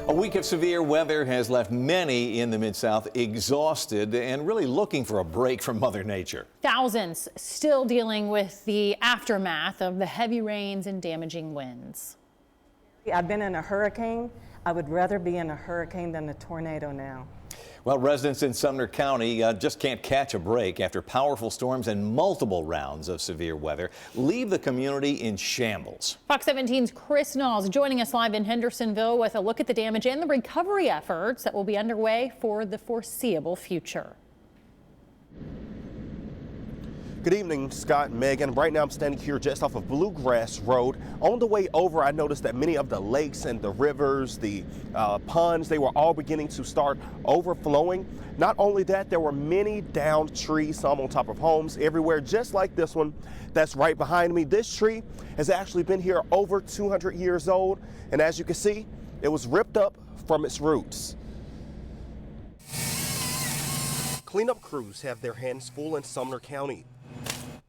A week of severe weather has left many in the Mid-South exhausted and really looking for a break from Mother Nature. Thousands still dealing with the aftermath of the heavy rains and damaging winds. I've been in a hurricane. I would rather be in a hurricane than a tornado now. Well, residents in Sumner County just can't catch a break after powerful storms and multiple rounds of severe weather leave the community in shambles. Fox 17's Chris Knowles joining us live in Hendersonville with a look at the damage and the recovery efforts that will be underway for the foreseeable future. Good evening, Scott and Megan. Right now I'm standing here just off of Bluegrass Road. On the way over, I noticed that many of the lakes and the rivers, the ponds, they were all beginning to start overflowing. Not only that, there were many downed trees, some on top of homes everywhere, just like this one that's right behind me. This tree has actually been here over 200 years old, and as you can see, it was ripped up from its roots. Cleanup crews have their hands full in Sumner County.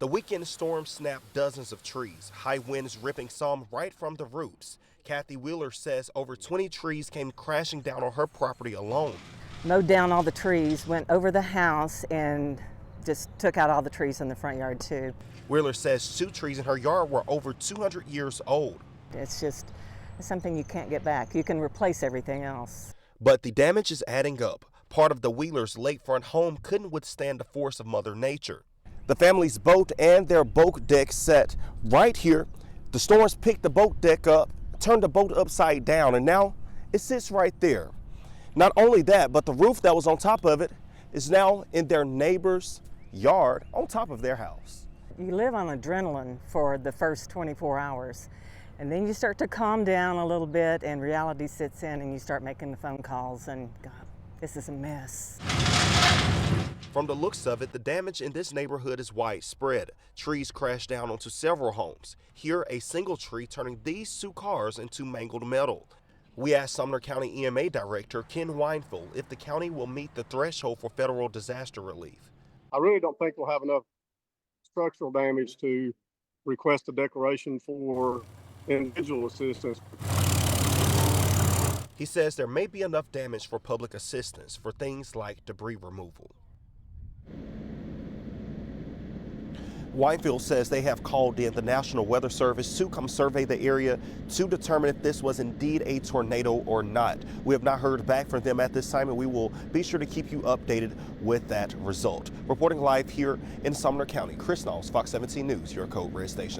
The weekend storm snapped dozens of trees, high winds ripping some right from the roots. Kathy Wheeler says over 20 trees came crashing down on her property alone. Mowed down all the trees, went over the house, and just took out all the trees in the front yard too. Wheeler says 2 trees in her yard were over 200 years old. It's just something you can't get back. You can replace everything else. But the damage is adding up. Part of the Wheelers' lakefront home couldn't withstand the force of Mother Nature. The family's boat and their boat deck set right here. The storms picked the boat deck up, turned the boat upside down, and now it sits right there. Not only that, but the roof that was on top of it is now in their neighbor's yard on top of their house. You live on adrenaline for the first 24 hours, and then you start to calm down a little bit and reality sits in and you start making the phone calls and God, this is a mess. From the looks of it, the damage in this neighborhood is widespread. Trees crashed down onto several homes. Here, a single tree turning these 2 cars into mangled metal. We asked Sumner County EMA Director Ken Weinfeld if the county will meet the threshold for federal disaster relief. I really don't think we'll have enough structural damage to request a declaration for individual assistance. He says there may be enough damage for public assistance for things like debris removal. Weinfeld says they have called in the National Weather Service to come survey the area to determine if this was indeed a tornado or not. We have not heard back from them at this time, and we will be sure to keep you updated with that result. Reporting live here in Sumner County, Chris Knowles, Fox 17 News, your Code Red Station.